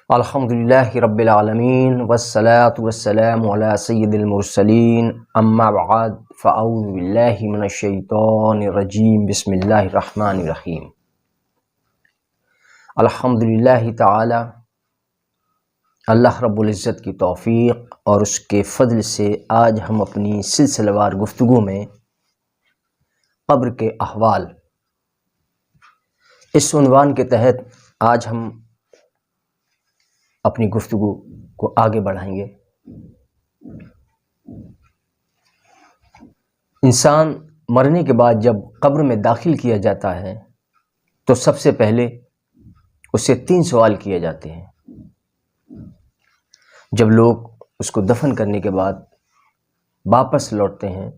الحمدللہ رب العالمین والصلاة والسلام علی سید المرسلین اما بعد فاعوذ باللہ من الشیطان الرجیم بسم اللہ الرحمن الرحیم۔ الحمدللہ تعالی، اللہ رب العزت کی توفیق اور اس کے فضل سے آج ہم اپنی سلسلہ وار گفتگو میں قبر کے احوال اس عنوان کے تحت آج ہم اپنی گفتگو کو آگے بڑھائیں گے۔ انسان مرنے کے بعد جب قبر میں داخل کیا جاتا ہے تو سب سے پہلے اس سے 3 سوال کیے جاتے ہیں۔ جب لوگ اس کو دفن کرنے کے بعد واپس لوٹتے ہیں،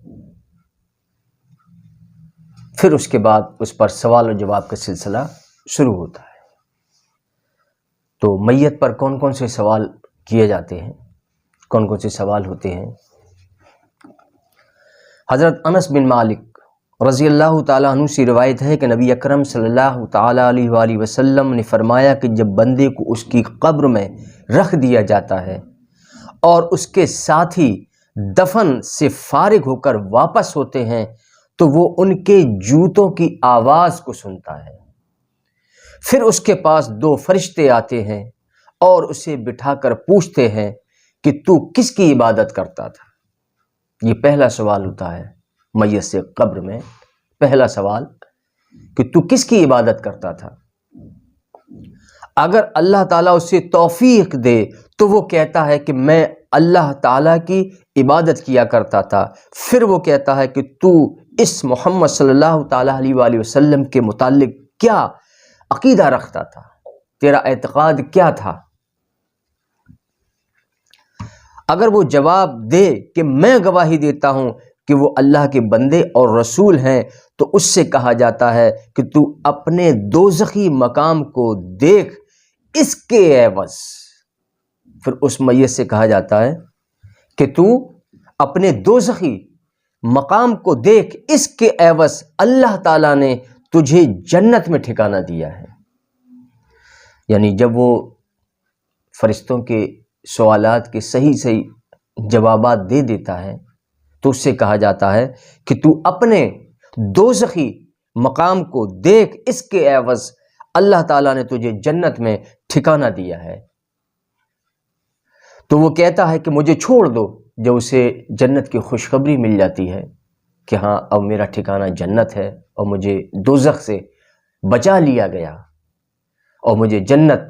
پھر اس کے بعد اس پر سوال و جواب کا سلسلہ شروع ہوتا ہے۔ تو میت پر کون کون سے سوال کیے جاتے ہیں، کون کون سے سوال ہوتے ہیں؟ حضرت انس بن مالک رضی اللہ تعالیٰ عنہ سے روایت ہے کہ نبی اکرم صلی اللہ تعالیٰ علیہ وآلہ وسلم نے فرمایا کہ جب بندے کو اس کی قبر میں رکھ دیا جاتا ہے اور اس کے ساتھی دفن سے فارغ ہو کر واپس ہوتے ہیں تو وہ ان کے جوتوں کی آواز کو سنتا ہے۔ پھر اس کے پاس 2 فرشتے آتے ہیں اور اسے بٹھا کر پوچھتے ہیں کہ تو کس کی عبادت کرتا تھا؟ یہ پہلا سوال ہوتا ہے میت سے قبر میں، پہلا سوال کہ تو کس کی عبادت کرتا تھا؟ اگر اللہ تعالیٰ اسے توفیق دے تو وہ کہتا ہے کہ میں اللہ تعالیٰ کی عبادت کیا کرتا تھا۔ پھر وہ کہتا ہے کہ تو اس محمد صلی اللہ تعالیٰ علیہ وآلہ وسلم کے متعلق کیا عقیدہ رکھتا تھا، تیرا اعتقاد کیا تھا؟ اگر وہ جواب دے کہ میں گواہی دیتا ہوں کہ وہ اللہ کے بندے اور رسول ہیں تو اس سے کہا جاتا ہے کہ تو اپنے دوزخی مقام کو دیکھ اس کے عوض۔ پھر اس میت سے کہا جاتا ہے کہ تو اپنے دوزخی مقام کو دیکھ اس کے عوض اللہ تعالیٰ نے تجھے جنت میں ٹھکانہ دیا ہے۔ یعنی جب وہ فرشتوں کے سوالات کے صحیح جوابات دے دیتا ہے تو اس سے کہا جاتا ہے کہ تو اپنے دوزخی مقام کو دیکھ اس کے عوض اللہ تعالیٰ نے تجھے جنت میں ٹھکانہ دیا ہے۔ تو وہ کہتا ہے کہ مجھے چھوڑ دو۔ جب اسے جنت کی خوشخبری مل جاتی ہے کہ ہاں اب میرا ٹھکانہ جنت ہے اور مجھے دوزخ سے بچا لیا گیا اور مجھے جنت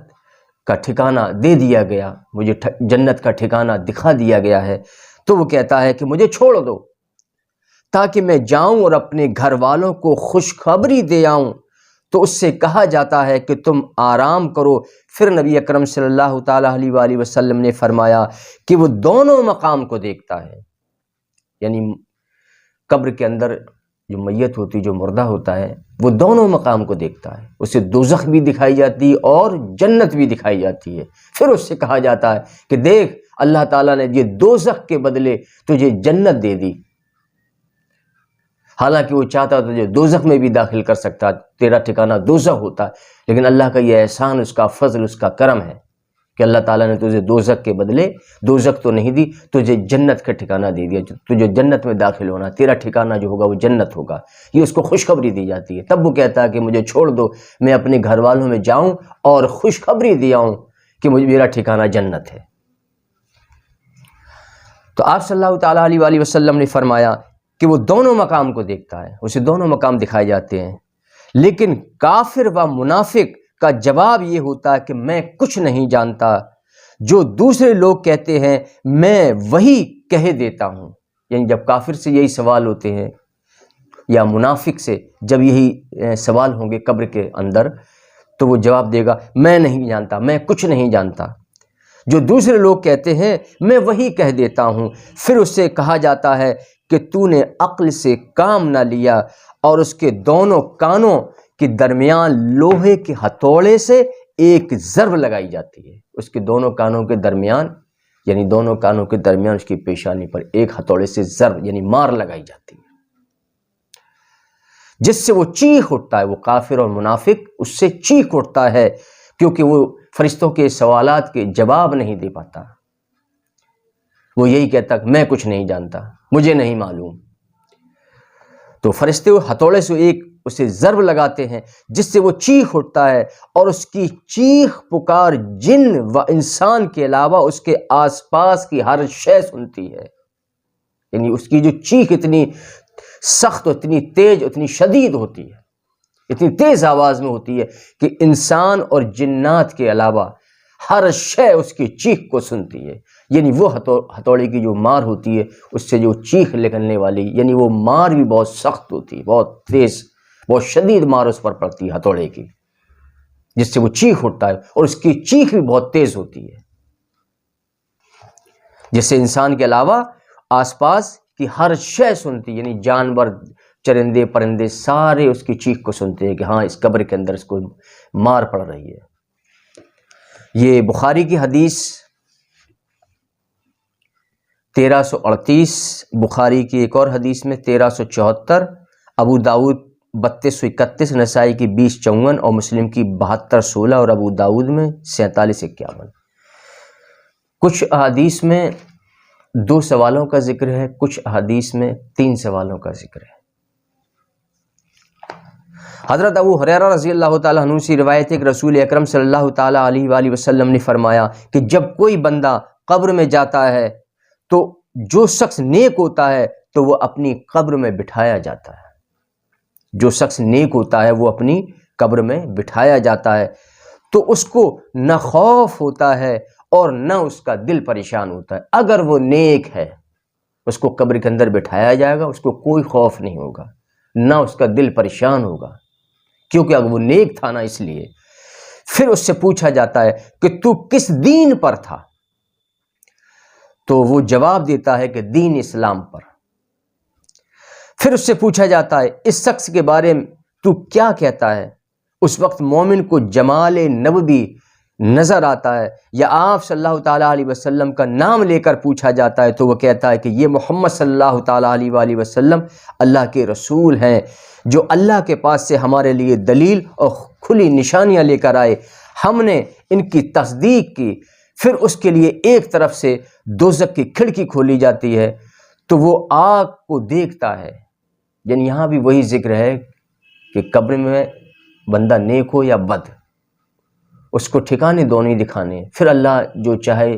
کا ٹھکانہ دے دیا گیا، مجھے جنت کا ٹھکانہ دکھا دیا گیا ہے، تو وہ کہتا ہے کہ مجھے چھوڑ دو تاکہ میں جاؤں اور اپنے گھر والوں کو خوشخبری دے آؤں۔ تو اس سے کہا جاتا ہے کہ تم آرام کرو۔ پھر نبی اکرم صلی اللہ تعالیٰ علیہ وآلہ وسلم نے فرمایا کہ وہ دونوں مقام کو دیکھتا ہے۔ یعنی قبر کے اندر جو میت ہوتی، جو مردہ ہوتا ہے، وہ دونوں مقام کو دیکھتا ہے۔ اسے دوزخ بھی دکھائی جاتی ہے اور جنت بھی دکھائی جاتی ہے۔ پھر اس سے کہا جاتا ہے کہ دیکھ اللہ تعالیٰ نے یہ دوزخ کے بدلے تجھے جنت دے دی۔ حالانکہ وہ چاہتا تو تجھے دوزخ میں بھی داخل کر سکتا، تیرا ٹھکانہ دوزخ ہوتا، لیکن اللہ کا یہ احسان، اس کا فضل، اس کا کرم ہے کہ اللہ تعالیٰ نے تجھے دوزخ کے بدلے دوزخ تو نہیں دی، تجھے جنت کا ٹھکانہ دے دیا۔ تجھے جنت میں داخل ہونا، تیرا ٹھکانہ جو ہوگا وہ جنت ہوگا، یہ اس کو خوشخبری دی جاتی ہے۔ تب وہ کہتا ہے کہ مجھے چھوڑ دو، میں اپنے گھر والوں میں جاؤں اور خوشخبری دے آؤں کہ میرا ٹھکانہ جنت ہے۔ تو آپ صلی اللہ تعالیٰ علیہ وآلہ وسلم نے فرمایا کہ وہ دونوں مقام کو دیکھتا ہے، اسے دونوں مقام دکھائے جاتے ہیں۔ لیکن کافر و منافق کا جواب یہ ہوتا ہے کہ میں کچھ نہیں جانتا، جو دوسرے لوگ کہتے ہیں میں وہی کہہ دیتا ہوں۔ یعنی جب کافر سے یہی سوال ہوتے ہیں یا منافق سے جب یہی سوال ہوں گے قبر کے اندر، تو وہ جواب دے گا میں نہیں جانتا، میں کچھ نہیں جانتا، جو دوسرے لوگ کہتے ہیں میں وہی کہہ دیتا ہوں۔ پھر اس سے کہا جاتا ہے کہ تو نے عقل سے کام نہ لیا، اور اس کے دونوں کانوں کے درمیان لوہے کے ہتھوڑے سے ایک ضرب لگائی جاتی ہے۔ اس کے دونوں کانوں کے درمیان، یعنی دونوں کانوں کے درمیان اس کی پیشانی پر ایک ہتھوڑے سے ضرب یعنی مار لگائی جاتی ہے، جس سے وہ چیخ اٹھتا ہے۔ وہ کافر اور منافق اس سے چیخ اٹھتا ہے کیونکہ وہ فرشتوں کے سوالات کے جواب نہیں دے پاتا، وہ یہی کہتا کہ میں کچھ نہیں جانتا، مجھے نہیں معلوم۔ تو فرشتے ہتھوڑے سے ایک اسے ضرب لگاتے ہیں جس سے وہ چیخ اٹھتا ہے، اور اس کی چیخ پکار جن و انسان کے علاوہ اس کے آس پاس کی ہر شے سنتی ہے۔ یعنی اس کی جو چیخ اتنی سخت، اتنی تیز، اتنی شدید ہوتی ہے، اتنی تیز آواز میں ہوتی ہے کہ انسان اور جنات کے علاوہ ہر شے اس کی چیخ کو سنتی ہے۔ یعنی وہ ہتھوڑے کی جو مار ہوتی ہے، اس سے جو چیخ نکلنے والی، یعنی وہ مار بھی بہت سخت ہوتی ہے، بہت تیز، بہت شدید مار اس پر پڑتی ہے ہتھوڑے کی، جس سے وہ چیخ اٹھتا ہے، اور اس کی چیخ بھی بہت تیز ہوتی ہے، جس سے انسان کے علاوہ آس پاس کی ہر شے سنتی، یعنی جانور، چرندے پرندے سارے اس کی چیخ کو سنتے ہیں کہ ہاں اس قبر کے اندر اس کو مار پڑ رہی ہے۔ یہ بخاری کی حدیث 1338، بخاری کی ایک اور حدیث میں 1374، ابو داؤد 3231، نسائی کی 2054 اور مسلم کی 7216 اور ابو داؤد میں 4751۔ کچھ احادیث میں 2 سوالوں کا ذکر ہے، کچھ احادیث میں 3 سوالوں کا ذکر ہے۔ حضرت ابو ہریرہ رضی اللہ تعالیٰ عنہ سے روایت ہے کہ رسول اکرم صلی اللہ تعالیٰ علیہ وآلہ وسلم نے فرمایا کہ جب کوئی بندہ قبر میں جاتا ہے تو جو شخص نیک ہوتا ہے تو وہ اپنی قبر میں بٹھایا جاتا ہے، جو شخص نیک ہوتا ہے وہ اپنی قبر میں بٹھایا جاتا ہے، تو اس کو نہ خوف ہوتا ہے اور نہ اس کا دل پریشان ہوتا ہے۔ اگر وہ نیک ہے، اس کو قبر کے اندر بٹھایا جائے گا، اس کو کوئی خوف نہیں ہوگا، نہ اس کا دل پریشان ہوگا، کیونکہ اگر وہ نیک تھا نا، اس لیے پھر اس سے پوچھا جاتا ہے کہ تو کس دین پر تھا، تو وہ جواب دیتا ہے کہ دین اسلام پر۔ پھر اس سے پوچھا جاتا ہے اس شخص کے بارے میں تو کیا کہتا ہے، اس وقت مومن کو جمال نبوی نظر آتا ہے، یا آپ صلی اللہ تعالیٰ علیہ وسلم کا نام لے کر پوچھا جاتا ہے تو وہ کہتا ہے کہ یہ محمد صلی اللہ تعالیٰ علیہ وآلہ وسلم اللہ کے رسول ہیں، جو اللہ کے پاس سے ہمارے لیے دلیل اور کھلی نشانیاں لے کر آئے، ہم نے ان کی تصدیق کی۔ پھر اس کے لیے ایک طرف سے دوزخ کی کھڑکی کھولی جاتی ہے تو وہ آگ کو دیکھتا ہے۔ یعنی یہاں بھی وہی ذکر ہے کہ قبر میں بندہ نیک ہو یا بد، اس کو ٹھکانے دونوں ہی دکھانے ہیں، پھر اللہ جو چاہے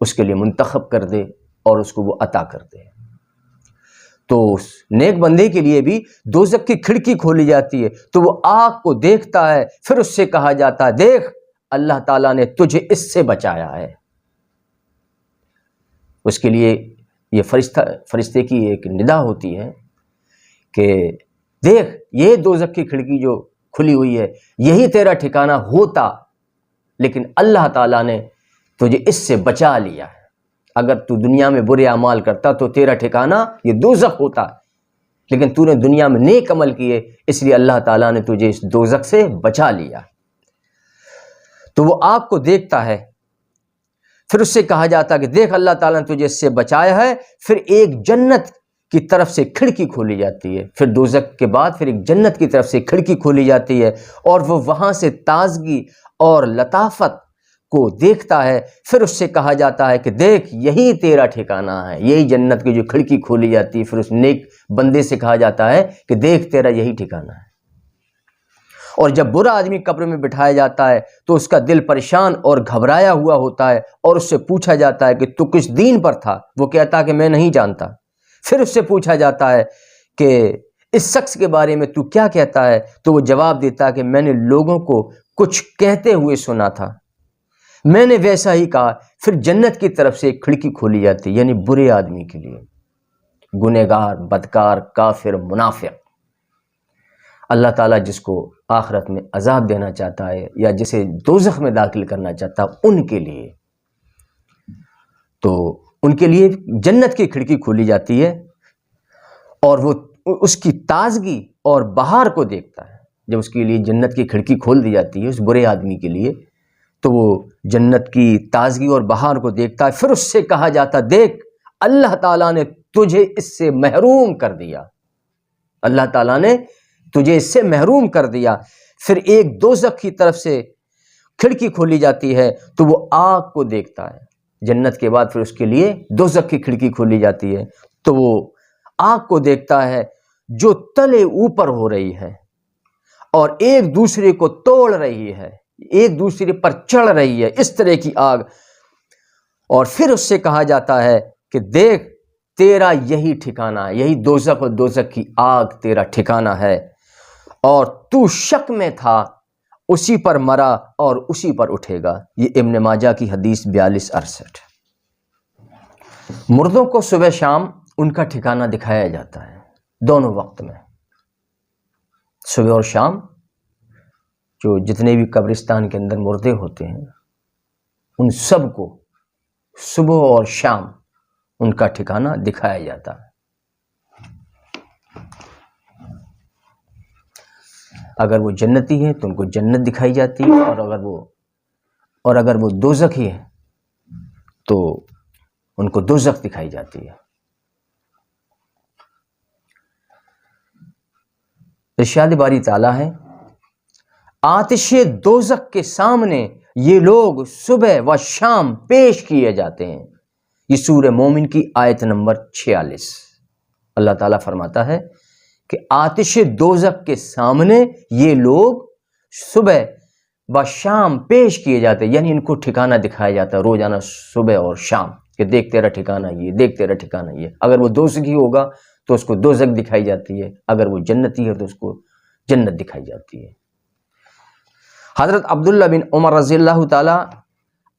اس کے لیے منتخب کر دے اور اس کو وہ عطا کر دے۔ تو اس نیک بندے کے لیے بھی دوزخ کی کھڑکی کھولی جاتی ہے تو وہ آگ کو دیکھتا ہے، پھر اس سے کہا جاتا ہے دیکھ اللہ تعالیٰ نے تجھے اس سے بچایا ہے۔ اس کے لیے یہ فرشتے کی ایک ندا ہوتی ہے کہ دیکھ یہ دوزخ کی کھڑکی جو کھلی ہوئی ہے، یہی تیرا ٹھکانہ ہوتا، لیکن اللہ تعالیٰ نے تجھے اس سے بچا لیا ہے۔ اگر تو دنیا میں برے اعمال کرتا تو تیرا ٹھکانہ یہ دوزخ ہوتا، لیکن تو نے دنیا میں نیک عمل کیے، اس لیے اللہ تعالیٰ نے تجھے اس دوزخ سے بچا لیا۔ تو وہ آگ کو دیکھتا ہے، پھر اس سے کہا جاتا ہے کہ دیکھ اللہ تعالیٰ نے تجھے اس سے بچایا ہے۔ پھر ایک جنت کی طرف سے کھڑکی کھولی جاتی ہے، پھر دوزخ کے بعد پھر ایک جنت کی طرف سے کھڑکی کھولی جاتی ہے، اور وہ وہاں سے تازگی اور لطافت کو دیکھتا ہے۔ پھر اس سے کہا جاتا ہے کہ دیکھ یہی تیرا ٹھکانہ ہے، یہی جنت کی جو کھڑکی کھولی جاتی ہے، پھر اس نیک بندے سے کہا جاتا ہے کہ دیکھ تیرا یہی ٹھکانہ ہے۔ اور جب برا آدمی قبر میں بٹھایا جاتا ہے تو اس کا دل پریشان اور گھبرایا ہوا ہوتا ہے، اور اس سے پوچھا جاتا ہے کہ تو کس دین پر تھا، وہ کہتا ہے کہ میں نہیں جانتا۔ پھر اس سے پوچھا جاتا ہے کہ اس شخص کے بارے میں تو کیا کہتا ہے، تو وہ جواب دیتا ہے کہ میں نے لوگوں کو کچھ کہتے ہوئے سنا تھا، میں نے ویسا ہی کہا۔ پھر جنت کی طرف سے ایک کھڑکی کھولی جاتی، یعنی برے آدمی کے لیے، گنہگار، بدکار، کافر، منافق، اللہ تعالیٰ جس کو آخرت میں عذاب دینا چاہتا ہے یا جسے دوزخ میں داخل کرنا چاہتا ہے، ان کے لیے، تو ان کے لیے جنت کی کھڑکی کھولی جاتی ہے، اور وہ اس کی تازگی اور بہار کو دیکھتا ہے۔ جب اس کے لیے جنت کی کھڑکی کھول دی جاتی ہے اس برے آدمی کے لیے، تو وہ جنت کی تازگی اور بہار کو دیکھتا ہے۔ پھر اس سے کہا جاتا دیکھ اللہ تعالیٰ نے تجھے اس سے محروم کر دیا، اللہ تعالیٰ نے تجھے اس سے محروم کر دیا۔ پھر ایک دوزخ کی طرف سے کھڑکی کھولی جاتی ہے تو وہ آگ کو دیکھتا ہے. جنت کے بعد پھر اس کے لیے دوزخ کی کھڑکی کھولی جاتی ہے تو وہ آگ کو دیکھتا ہے جو تلے اوپر ہو رہی ہے اور ایک دوسرے کو توڑ رہی ہے، ایک دوسرے پر چڑھ رہی ہے، اس طرح کی آگ. اور پھر اس سے کہا جاتا ہے کہ دیکھ تیرا یہی ٹھکانہ ہے، یہی دوزخ اور دوزخ کی آگ تیرا ٹھکانہ ہے، اور تو شک میں تھا اسی پر مرا اور اسی پر اٹھے گا. یہ ابن ماجہ کی حدیث 4268. مردوں کو صبح شام ان کا ٹھکانہ دکھایا جاتا ہے، دونوں وقت میں، صبح اور شام. جو جتنے بھی قبرستان کے اندر مردے ہوتے ہیں ان سب کو صبح اور شام ان کا ٹھکانہ دکھایا جاتا ہے. اگر وہ جنتی ہیں تو ان کو جنت دکھائی جاتی ہے، اور اگر وہ دوزخی ہیں تو ان کو دوزخ دکھائی جاتی ہے. ارشاد باری تعالیٰ ہے آتش دوزخ کے سامنے یہ لوگ صبح و شام پیش کیے جاتے ہیں. یہ سورہ مومن کی آیت نمبر 46. اللہ تعالیٰ فرماتا ہے کہ آتش دوزخ کے سامنے یہ لوگ صبح و شام پیش کیے جاتے ہیں، یعنی ان کو ٹھکانہ دکھایا جاتا ہے روزانہ صبح اور شام کہ دیکھ تیرا ٹھکانہ یہ، دیکھ تیرا ٹھکانہ یہ. اگر وہ دوزخی ہوگا تو اس کو دوزخ دکھائی جاتی ہے، اگر وہ جنتی ہے تو اس کو جنت دکھائی جاتی ہے. حضرت عبداللہ بن عمر رضی اللہ تعالیٰ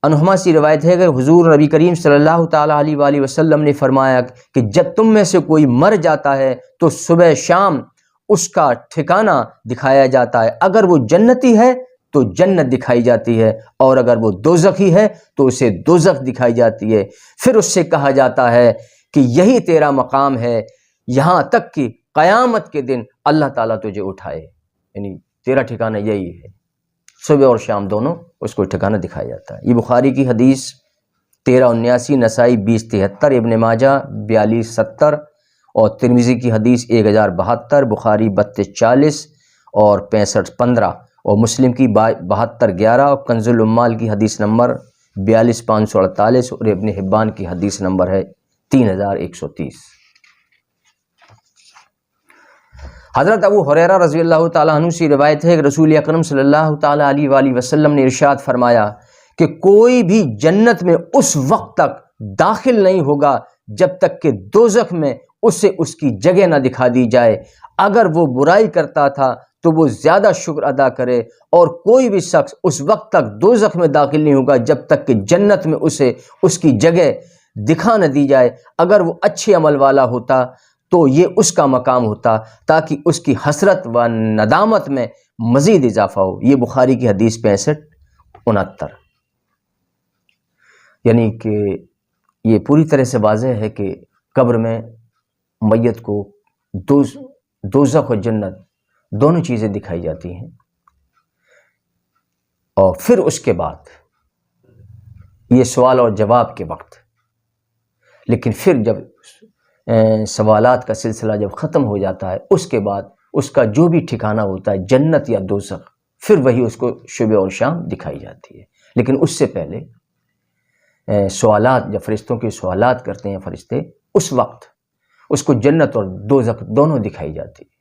عنہما سے روایت ہے کہ حضور نبی کریم صلی اللہ تعالیٰ علیہ وآلہ وسلم نے فرمایا کہ جب تم میں سے کوئی مر جاتا ہے تو صبح شام اس کا ٹھکانہ دکھایا جاتا ہے. اگر وہ جنتی ہے تو جنت دکھائی جاتی ہے، اور اگر وہ دوزخی ہے تو اسے دوزخ دکھائی جاتی ہے. پھر اس سے کہا جاتا ہے کہ یہی تیرا مقام ہے یہاں تک کہ قیامت کے دن اللہ تعالیٰ تجھے اٹھائے، یعنی تیرا ٹھکانہ یہی ہے. صبح اور شام دونوں اس کو ٹھکانہ دکھایا جاتا ہے. یہ بخاری کی حدیث 1379، نسائی 2073، ابن ماجہ 4270 اور ترمذی کی حدیث 1072، بخاری 3240 اور 6515 اور مسلم کی 7211 اور کنز العمال کی حدیث نمبر 42548 اور ابن حبان کی حدیث نمبر ہے 3130. حضرت ابو ہریرہ رضی اللہ تعالیٰ عنہ سے روایت ہے کہ رسول اکرم صلی اللہ تعالیٰ علیہ وآلہ وسلم نے ارشاد فرمایا کہ کوئی بھی جنت میں اس وقت تک داخل نہیں ہوگا جب تک کہ دوزخ میں اسے اس کی جگہ نہ دکھا دی جائے. اگر وہ برائی کرتا تھا تو وہ زیادہ شکر ادا کرے، اور کوئی بھی شخص اس وقت تک دوزخ میں داخل نہیں ہوگا جب تک کہ جنت میں اسے اس کی جگہ دکھا نہ دی جائے. اگر وہ اچھے عمل والا ہوتا تو یہ اس کا مقام ہوتا تاکہ اس کی حسرت و ندامت میں مزید اضافہ ہو. یہ بخاری کی حدیث 6569. یعنی کہ یہ پوری طرح سے واضح ہے کہ قبر میں میت کو دوزخ و جنت دونوں چیزیں دکھائی جاتی ہیں. اور پھر اس کے بعد یہ سوال اور جواب کے وقت، لیکن پھر جب سوالات کا سلسلہ جب ختم ہو جاتا ہے اس کے بعد اس کا جو بھی ٹھکانہ ہوتا ہے جنت یا دوزخ، پھر وہی اس کو صبح اور شام دکھائی جاتی ہے. لیکن اس سے پہلے سوالات، جب فرشتوں کے سوالات کرتے ہیں فرشتے، اس وقت اس کو جنت اور دوزخ دونوں دکھائی جاتی ہے.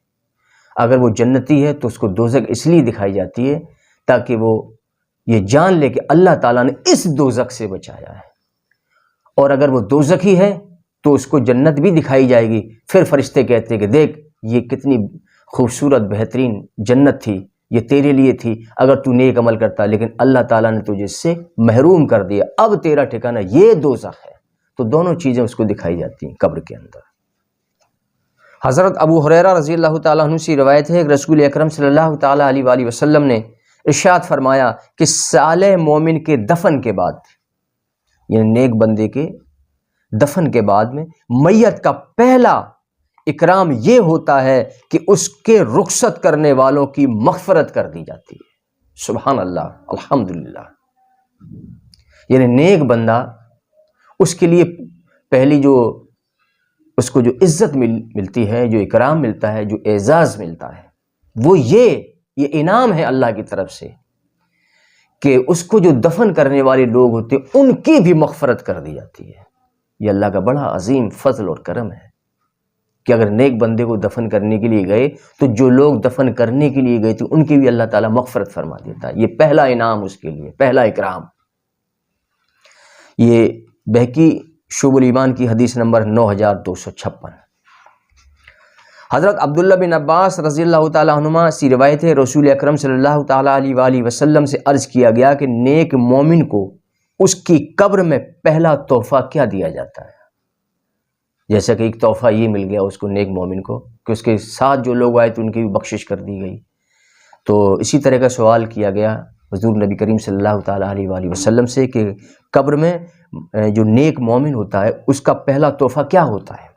اگر وہ جنتی ہے تو اس کو دوزخ اس لیے دکھائی جاتی ہے تاکہ وہ یہ جان لے کہ اللہ تعالیٰ نے اس دوزخ سے بچایا ہے، اور اگر وہ دوزخی ہے تو اس کو جنت بھی دکھائی جائے گی. پھر فرشتے کہتے ہیں کہ دیکھ یہ کتنی خوبصورت بہترین جنت تھی، یہ تیرے لیے تھی اگر تو نیک عمل کرتا، لیکن اللہ تعالیٰ نے تجھے اس سے محروم کر دیا، اب تیرا ٹھکانہ یہ دوزخ ہے. تو دونوں چیزیں اس کو دکھائی جاتی ہیں قبر کے اندر. حضرت ابو ہریرہ رضی اللہ تعالیٰ عنہ سے روایت ہے کہ رسول اکرم صلی اللہ تعالیٰ علیہ وآلہ وسلم نے ارشاد فرمایا کہ صالح مومن کے دفن کے بعد، یعنی نیک بندے کے دفن کے بعد میں میت کا پہلا اکرام یہ ہوتا ہے کہ اس کے رخصت کرنے والوں کی مغفرت کر دی جاتی ہے. سبحان اللہ، الحمدللہ. یعنی نیک بندہ، اس کے لیے پہلی جو اس کو جو عزت ملتی ہے، جو اکرام ملتا ہے، جو اعزاز ملتا ہے، وہ یہ انعام ہے اللہ کی طرف سے کہ اس کو جو دفن کرنے والے لوگ ہوتے ہیں ان کی بھی مغفرت کر دی جاتی ہے۔ یہ اللہ کا بڑا عظیم فضل اور کرم ہے کہ اگر نیک بندے کو دفن کرنے کے لیے گئے تو جو لوگ دفن کرنے کے لیے گئے تھے ان کی بھی اللہ تعالیٰ مغفرت فرما دیتا ہے۔ یہ پہلا انعام اس کے لیے، پہلا اکرام۔ یہ بہقی شعب الایمان کی حدیث نمبر 9256۔ حضرت عبداللہ بن عباس رضی اللہ تعالیٰ عنہما سے روایت ہے، رسول اکرم صلی اللہ تعالیٰ علیہ وآلہ وسلم سے عرض کیا گیا کہ نیک مومن کو اس کی قبر میں پہلا تحفہ کیا دیا جاتا ہے؟ جیسا کہ ایک تحفہ یہ مل گیا اس کو نیک مومن کو کہ اس کے ساتھ جو لوگ آئے تو ان کی بھی بخشش کر دی گئی۔ تو اسی طرح کا سوال کیا گیا حضور نبی کریم صلی اللہ تعالیٰ علیہ وآلہ وسلم سے کہ قبر میں جو نیک مومن ہوتا ہے اس کا پہلا تحفہ کیا ہوتا ہے،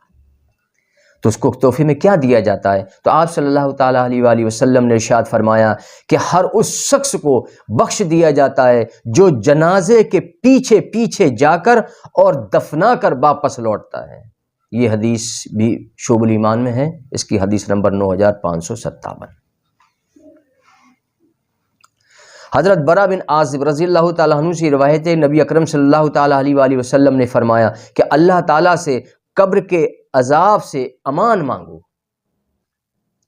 تو اس کو تحفے میں کیا دیا جاتا ہے؟ تو آپ صلی اللہ تعالیٰ علیہ وآلہ وسلم نے ارشاد فرمایا کہ ہر اس شخص کو بخش دیا جاتا ہے جو جنازے کے پیچھے پیچھے جا کر اور دفنا کر واپس لوٹتا ہے۔ یہ حدیث بھی شعب الایمان میں ہے، اس کی حدیث نمبر 9557۔ حضرت برا بن عازب رضی اللہ تعالیٰ عنہ سے روایت ہے، نبی اکرم صلی اللہ تعالیٰ علیہ وآلہ وسلم نے فرمایا کہ اللہ تعالیٰ سے قبر کے عذاب سے امان مانگو۔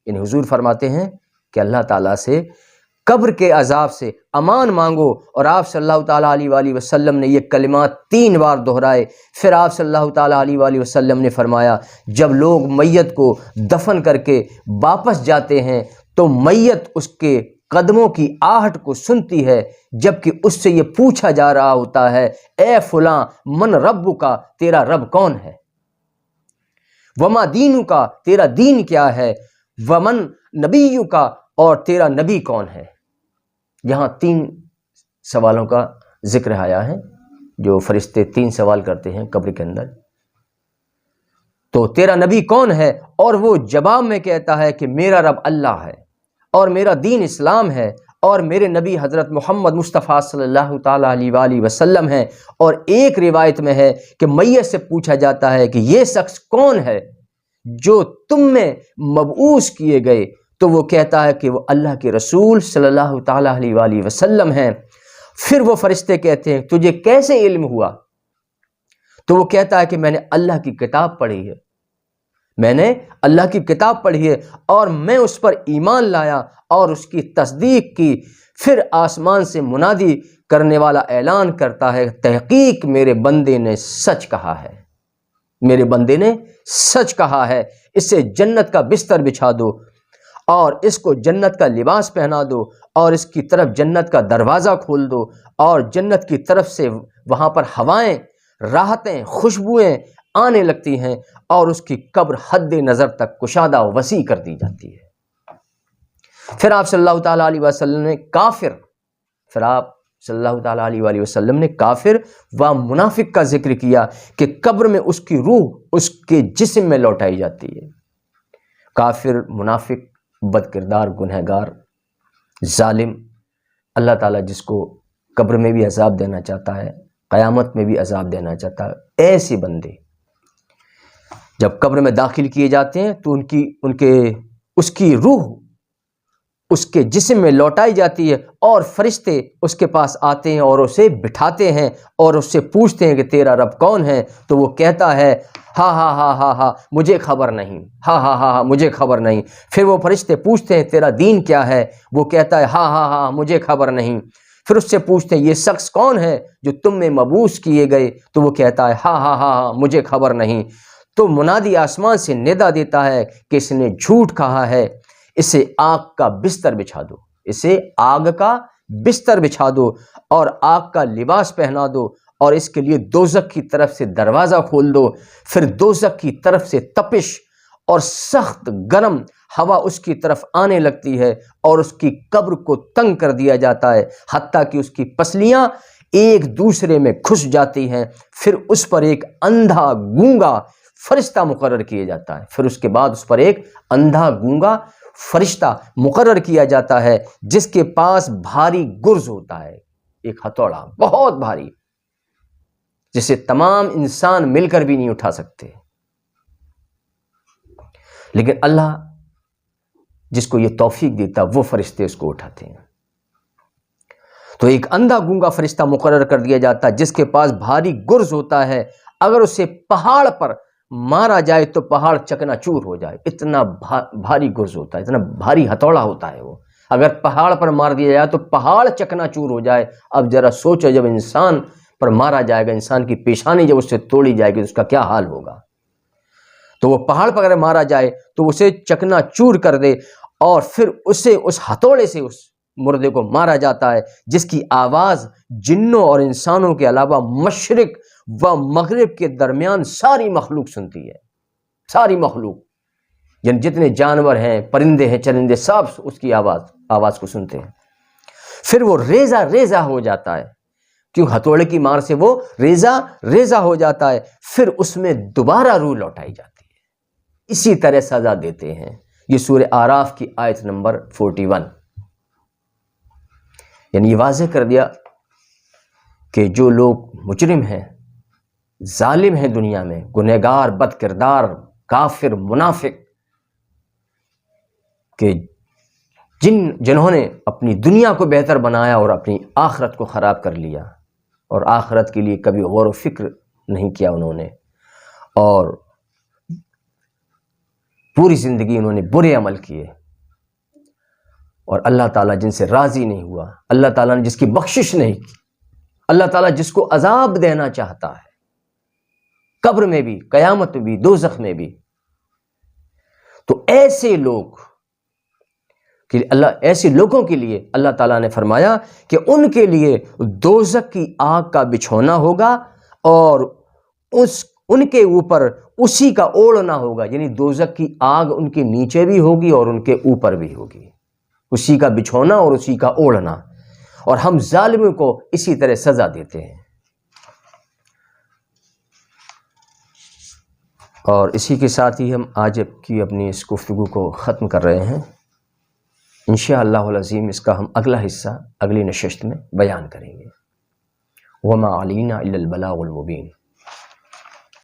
یعنی حضور فرماتے ہیں کہ اللہ تعالیٰ سے قبر کے عذاب سے امان مانگو، اور آپ صلی اللہ تعالیٰ علیہ وآلہ وسلم نے یہ کلمات 3 بار دہرائے۔ پھر آپ صلی اللہ تعالیٰ علیہ وآلہ وسلم نے فرمایا جب لوگ میت کو دفن کر کے واپس جاتے ہیں تو میت اس کے قدموں کی آہٹ کو سنتی ہے، جبکہ اس سے یہ پوچھا جا رہا ہوتا ہے اے فلاں من ربک، تیرا رب کون ہے؟ وما دینک، تیرا دین کیا ہے؟ ومن نبیک، اور تیرا نبی کون ہے؟ یہاں 3 سوالوں کا ذکر آیا ہے، جو فرشتے 3 سوال کرتے ہیں قبر کے اندر۔ تو تیرا نبی کون ہے؟ اور وہ جواب میں کہتا ہے کہ میرا رب اللہ ہے، اور میرا دین اسلام ہے، اور میرے نبی حضرت محمد مصطفیٰ صلی اللہ تعالیٰ علیہ وآلہ وسلم ہیں۔ اور ایک روایت میں ہے کہ میت سے پوچھا جاتا ہے کہ یہ شخص کون ہے جو تم میں مبعوث کیے گئے؟ تو وہ کہتا ہے کہ وہ اللہ کے رسول صلی اللہ تعالیٰ علیہ وآلہ وسلم ہیں۔ پھر وہ فرشتے کہتے ہیں تجھے کیسے علم ہوا؟ تو وہ کہتا ہے کہ میں نے اللہ کی کتاب پڑھی ہے، میں نے اللہ کی کتاب پڑھی ہے اور میں اس پر ایمان لایا اور اس کی تصدیق کی۔ پھر آسمان سے منادی کرنے والا اعلان کرتا ہے تحقیق میرے بندے نے سچ کہا ہے، میرے بندے نے سچ کہا ہے، اسے جنت کا بستر بچھا دو اور اس کو جنت کا لباس پہنا دو، اور اس کی طرف جنت کا دروازہ کھول دو، اور جنت کی طرف سے وہاں پر ہوائیں، راحتیں، خوشبوئیں آنے لگتی ہیں، اور اس کی قبر حد نظر تک کشادہ و وسیع کر دی جاتی ہے۔ پھر آپ صلی اللہ تعالیٰ علیہ وسلم نے کافر و منافق کا ذکر کیا کہ قبر میں اس کی روح اس کے جسم میں لوٹائی جاتی ہے۔ کافر، منافق، بد کردار، گنہگار، ظالم، اللہ تعالیٰ جس کو قبر میں بھی عذاب دینا چاہتا ہے، قیامت میں بھی عذاب دینا چاہتا ہے، ایسے بندے جب قبر میں داخل کیے جاتے ہیں تو اس کی روح اس کے جسم میں لوٹائی جاتی ہے، اور فرشتے اس کے پاس آتے ہیں اور اسے بٹھاتے ہیں اور اس سے پوچھتے ہیں کہ تیرا رب کون ہے؟ تو وہ کہتا ہے ہاں ہاں ہاں ہاں ہاں مجھے خبر نہیں، ہاں ہاں ہاں ہاں مجھے خبر نہیں۔ پھر وہ فرشتے پوچھتے ہیں تیرا دین کیا ہے؟ وہ کہتا ہے ہاں ہاں ہاں مجھے خبر نہیں۔ پھر اس سے پوچھتے ہیں یہ شخص کون ہے جو تم میں مبعوث کیے گئے؟ تو وہ کہتا ہے ہاں ہاں ہاں ہاں مجھے خبر نہیں۔ تو منادی آسمان سے ندا دیتا ہے کہ اس نے جھوٹ کہا ہے، اسے آگ کا بستر بچھا دو، اسے آگ کا بستر بچھا دو اور آگ کا لباس پہنا دو، اور اس کے لیے دوزخ کی طرف سے دروازہ کھول دو۔ پھر دوزخ کی طرف سے تپش اور سخت گرم ہوا اس کی طرف آنے لگتی ہے، اور اس کی قبر کو تنگ کر دیا جاتا ہے، حتیٰ کہ اس کی پسلیاں ایک دوسرے میں گھس جاتی ہیں۔ پھر اس پر ایک اندھا گونگا فرشتہ مقرر کیا جاتا ہے، پھر اس کے بعد اس پر ایک اندھا گونگا فرشتہ مقرر کیا جاتا ہے جس کے پاس بھاری گرز ہوتا ہے، ایک ہتھوڑا بہت بھاری، جسے تمام انسان مل کر بھی نہیں اٹھا سکتے، لیکن اللہ جس کو یہ توفیق دیتا وہ فرشتے اس کو اٹھاتے ہیں۔ تو ایک اندھا گونگا فرشتہ مقرر کر دیا جاتا ہے جس کے پاس بھاری گرز ہوتا ہے، اگر اسے پہاڑ پر مارا جائے تو پہاڑ چکنا چور ہو جائے، اتنا بھاری گرز ہوتا ہے، اتنا بھاری ہتھوڑا ہوتا ہے وہ، اگر پہاڑ پر مار دیا جائے تو پہاڑ چکنا چور ہو جائے۔ اب ذرا سوچو جب انسان پر مارا جائے گا، انسان کی پیشانی جب اس سے توڑی جائے گی تو اس کا کیا حال ہوگا۔ تو وہ پہاڑ پر اگر مارا جائے تو اسے چکنا چور کر دے، اور پھر اسے اس ہتھوڑے سے اس مردے کو مارا جاتا ہے جس کی آواز جنوں اور انسانوں کے علاوہ مشرق و مغرب کے درمیان ساری مخلوق سنتی ہے، ساری مخلوق، یعنی جتنے جانور ہیں، پرندے ہیں، چرندے، سب اس کی آواز کو سنتے ہیں۔ پھر وہ ریزہ ریزہ ہو جاتا ہے، کیوں ہتھوڑے کی مار سے وہ ریزہ ریزہ ہو جاتا ہے، پھر اس میں دوبارہ روح لوٹائی جاتی ہے۔ اسی طرح سزا دیتے ہیں۔ یہ سورہ اعراف کی آیت نمبر 41، یعنی یہ واضح کر دیا کہ جو لوگ مجرم ہیں، ظالم ہیں دنیا میں، گنہگار، بد کردار، کافر، منافق، کہ جنہوں نے اپنی دنیا کو بہتر بنایا اور اپنی آخرت کو خراب کر لیا، اور آخرت کے لیے کبھی غور و فکر نہیں کیا انہوں نے، اور پوری زندگی انہوں نے برے عمل کیے، اور اللہ تعالیٰ جن سے راضی نہیں ہوا، اللہ تعالیٰ نے جس کی بخشش نہیں کی، اللہ تعالیٰ جس کو عذاب دینا چاہتا ہے، قبر میں بھی، قیامت میں بھی، دوزخ میں بھی، تو ایسے لوگ کہ ایسے لوگوں کے لیے اللہ تعالیٰ نے فرمایا کہ ان کے لیے دوزخ کی آگ کا بچھونا ہوگا، اور ان کے اوپر اسی کا اوڑھنا ہوگا، یعنی دوزخ کی آگ ان کے نیچے بھی ہوگی اور ان کے اوپر بھی ہوگی، اسی کا بچھونا اور اسی کا اوڑھنا، اور ہم ظالموں کو اسی طرح سزا دیتے ہیں۔ اور اسی کے ساتھ ہی ہم آج کی اپنی اس گفتگو کو ختم کر رہے ہیں۔ انشاءاللہ العظیم اس کا ہم اگلا حصہ اگلی نشست میں بیان کریں گے۔ وما علینا الا البلاغ المبین۔